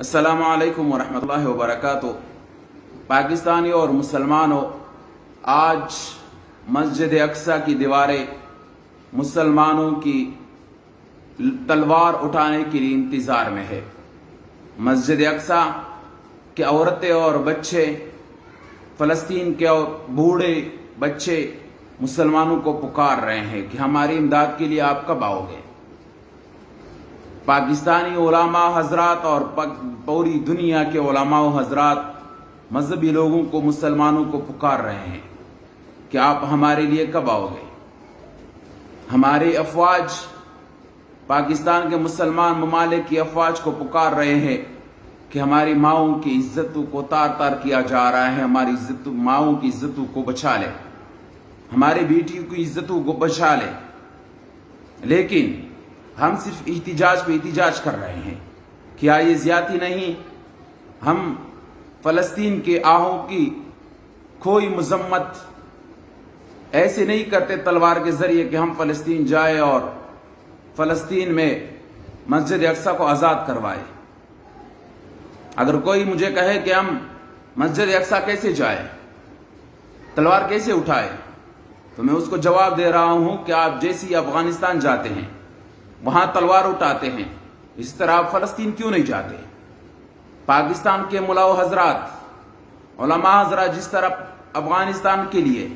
अस्सलामु अलैकुम वरहमतुल्लाहि वबरकातुह। पाकिस्तानी और मुसलमानों, आज मस्जिद अक्सा की दीवारें मुसलमानों की तलवार उठाने के लिए इंतज़ार में है। मस्जिद अक्सा के औरतें और बच्चे, फ़लस्तीन के और बूढ़े बच्चे मुसलमानों को पुकार रहे हैं कि हमारी इमदाद के लिए आप कब आओगे। पाकिस्तानी उलमा हजरात और पूरी दुनिया के उलमा हजरात मजहबी लोगों को, मुसलमानों को पुकार रहे हैं कि आप हमारे लिए कब आओगे। हमारी अफवाज, पाकिस्तान के मुसलमान ममालिक की अफवाज को पुकार रहे हैं कि हमारी माओं की इज्जतों को तार तार किया जा रहा है, हमारी माओं की इज्जतों को बचा ले, हमारी बेटियों की इज्जतों को बचा ले। लेकिन हम सिर्फ एहतिजाज पे एहतिजाज कर रहे हैं। क्या ये ज्यादती नहीं? हम फ़लस्तीन के आहों की कोई मजम्मत ऐसे नहीं करते तलवार के जरिए कि हम फ़लस्तीन जाए और फ़लस्तीन में मस्जिद अक्सा को आज़ाद करवाए। अगर कोई मुझे कहे कि हम मस्जिद अक्सा कैसे जाए, तलवार कैसे उठाए, तो मैं उसको जवाब दे रहा हूं कि आप जैसे अफगानिस्तान जाते हैं, वहां तलवार उठाते हैं, इस तरह आप फ़लस्तीन क्यों नहीं जाते। पाकिस्तान के मुलाओ हजरात, उलमा हजरात जिस तरह अफगानिस्तान के लिए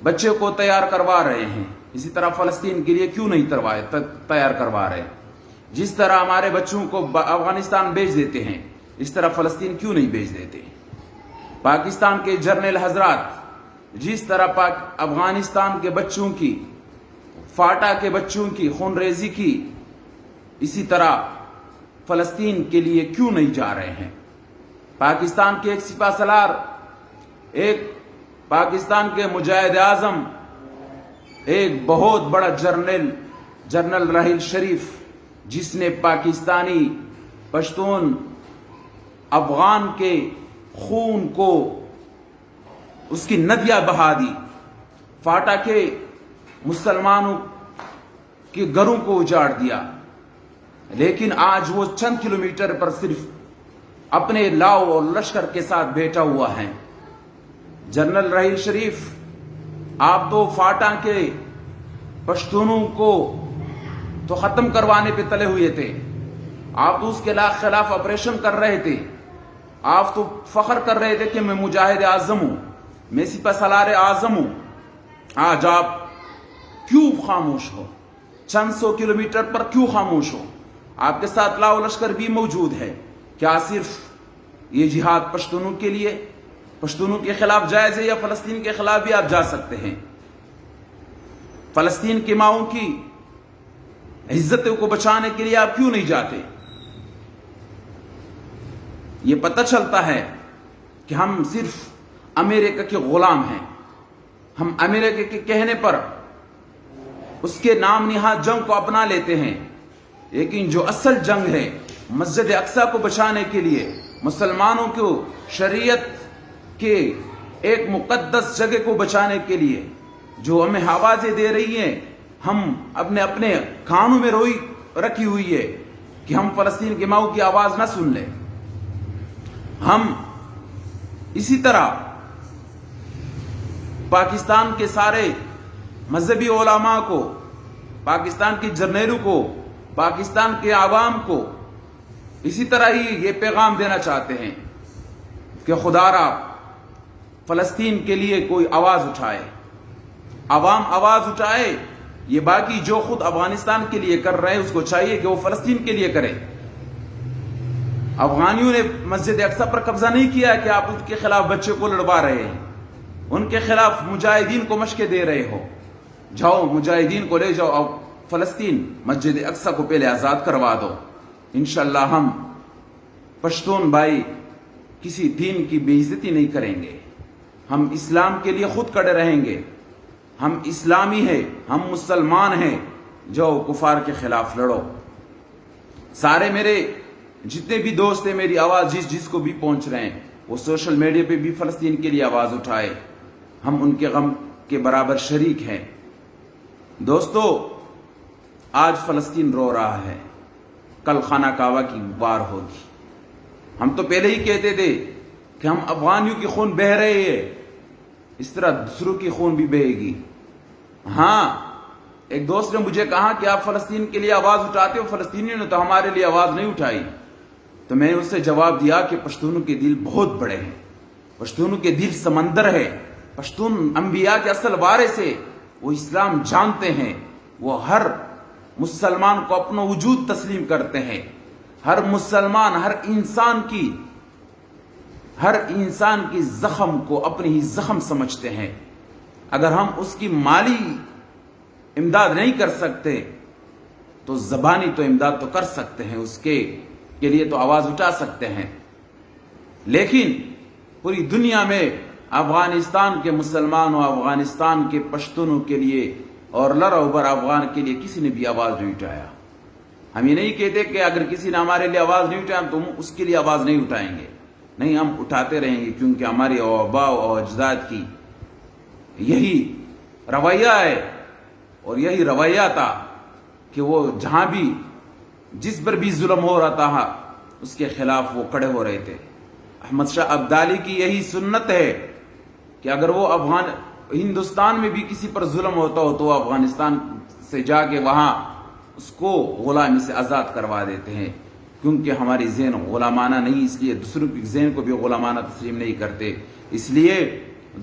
बच्चे को तैयार करवा रहे हैं, इसी तरह फ़लस्तीन के लिए क्यों नहीं तैयार करवा रहे। जिस तरह हमारे बच्चों को अफगानिस्तान भेज देते हैं, इस तरह फ़लस्तीन क्यों नहीं भेज देते। पाकिस्तान के जर्नल हजरात जिस तरह अफगानिस्तान के बच्चों की, फाटा के बच्चों की खूनरेजी की, इसी तरह फ़लस्तीन के लिए क्यों नहीं जा रहे हैं। पाकिस्तान के एक सिपा सलार, एक पाकिस्तान के मुजाहिद आजम, एक बहुत बड़ा जनरल राहिल शरीफ, जिसने पाकिस्तानी पश्तून अफगान के खून को, उसकी नदियां बहा दी, फाटा के मुसलमानों के घरों को उजाड़ दिया। लेकिन आज वो चंद किलोमीटर पर सिर्फ अपने लाव और लश्कर के साथ बैठा हुआ है। जनरल राहिल शरीफ, आप तो फाटा के पश्तूनों को तो खत्म करवाने पे तले हुए थे, आप तो उसके खिलाफ ऑपरेशन कर रहे थे, आप तो फख्र कर रहे थे कि मैं मुजाहिद आजम हूं, मैं सिपा सलार आजम हूं। आज आप क्यों खामोश हो? चंद सौ किलोमीटर पर क्यों खामोश हो? आपके साथ लाओ लश्कर भी मौजूद है। क्या सिर्फ ये जिहाद पश्तूनों के लिए, पश्तूनों के खिलाफ जायज है, या फ़लस्तीन के खिलाफ भी आप जा सकते हैं? फ़लस्तीन की माओं की इज्जतों को बचाने के लिए आप क्यों नहीं जाते? ये पता चलता है कि हम सिर्फ अमेरिका के गुलाम हैं। हम अमेरिका के कहने पर उसके नाम निहाद जंग को अपना लेते हैं, लेकिन जो असल जंग है मस्जिद अक्सा को बचाने के लिए, मुसलमानों को शरीयत के एक मुकद्दस जगह को बचाने के लिए, जो हमें आवाजें दे रही हैं, हम अपने अपने कानों में रोई रखी हुई है कि हम फ़लस्तीन के माओं की आवाज ना सुन लें। हम इसी तरह पाकिस्तान के सारे मजहबी उलमा को, पाकिस्तान के जर्नलों को, पाकिस्तान के आवाम को इसी तरह ही ये पैगाम देना चाहते हैं कि खुदारा फ़लस्तीन के लिए कोई आवाज उठाए, आवाम आवाज उठाए। ये बाकी जो खुद अफगानिस्तान के लिए कर रहे हैं, उसको चाहिए कि वो फ़लस्तीन के लिए करें। अफगानियों ने मस्जिद अक्सा पर कब्जा नहीं किया कि आप उनके खिलाफ बच्चे को लड़वा रहे हैं, उनके खिलाफ मुजाहिदीन को मशक़ें दे रहे हो। जाओ मुजाहिदीन को ले जाओ और फ़लस्तीन मस्जिद अक्सा को पहले आज़ाद करवा दो। इंशाअल्लाह हम पश्तून भाई किसी दीन की बेइज्जती नहीं करेंगे। हम इस्लाम के लिए खुद खड़े रहेंगे। हम इस्लामी हैं, हम मुसलमान हैं। जाओ कुफार के खिलाफ लड़ो। सारे मेरे जितने भी दोस्त हैं, मेरी आवाज़ जिसको भी पहुंच रहे हैं, वो सोशल मीडिया पे भी फ़लस्तीन के लिए आवाज़ उठाए। हम उनके गम के बराबर शरीक हैं। दोस्तों, आज फ़लस्तीन रो रहा है, कल खाना काबा की वार होगी। ہم تو پہلے ہی کہتے تھے کہ ہم افغانیوں کی خون بہہ رہے ہیں، اس طرح دوسروں کی خون بھی بہے گی۔ ہاں، ایک دوست نے مجھے کہا کہ آپ فلسطین کے لیے آواز اٹھاتے ہو، فلسطینیوں نے تو ہمارے لیے آواز نہیں اٹھائی۔ تو میں نے اس سے جواب دیا کہ پشتونوں کے دل بہت بڑے ہیں، پشتونوں کے دل سمندر ہے۔ پشتون انبیاء کے اصل وارث ہے، وہ اسلام جانتے ہیں، وہ ہر مسلمان کو اپنا وجود تسلیم کرتے ہیں، ہر مسلمان ہر انسان کی زخم کو اپنی ہی زخم سمجھتے ہیں۔ اگر ہم اس کی مالی امداد نہیں کر سکتے تو زبانی تو امداد تو کر سکتے ہیں، اس کے لیے تو آواز اٹھا سکتے ہیں۔ لیکن پوری دنیا میں افغانستان کے مسلمانوں، افغانستان کے پشتونوں کے لیے اور لر افغان کے لیے کسی نے بھی آواز نہیں اٹھایا۔ ہم یہ نہیں کہتے کہ اگر کسی نے ہمارے لیے آواز نہیں اٹھایا تو ہم اس کے لیے آواز نہیں اٹھائیں گے، نہیں، ہم اٹھاتے رہیں گے، کیونکہ ہمارے آباء و اجداد کی یہی رویہ ہے اور یہی رویہ تھا کہ وہ جہاں بھی جس پر بھی ظلم ہو رہا تھا اس کے خلاف وہ کھڑے ہو رہے تھے۔ احمد شاہ ابدالی کی یہی سنت ہے کہ اگر وہ ہندوستان میں بھی کسی پر ظلم ہوتا ہو تو وہ افغانستان سے جا کے وہاں اس کو غلامی سے آزاد کروا دیتے ہیں، کیونکہ ہماری ذہن غلامانہ نہیں، اس لیے دوسروں کی ذہن کو بھی غلامانہ تسلیم نہیں کرتے۔ اس لیے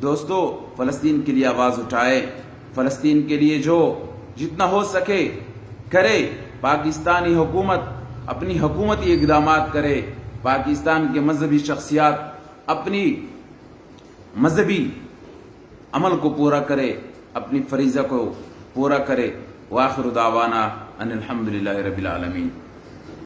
دوستو، فلسطین کے لیے آواز اٹھائے، فلسطین کے لیے جو جتنا ہو سکے کرے، پاکستانی حکومت اپنی حکومتی اقدامات کرے، پاکستان کے مذہبی شخصیات اپنی مذہبی عمل کو پورا کرے، اپنی فریضہ کو پورا کرے۔ وآخر دعوانا ان الحمدللہ رب العالمین۔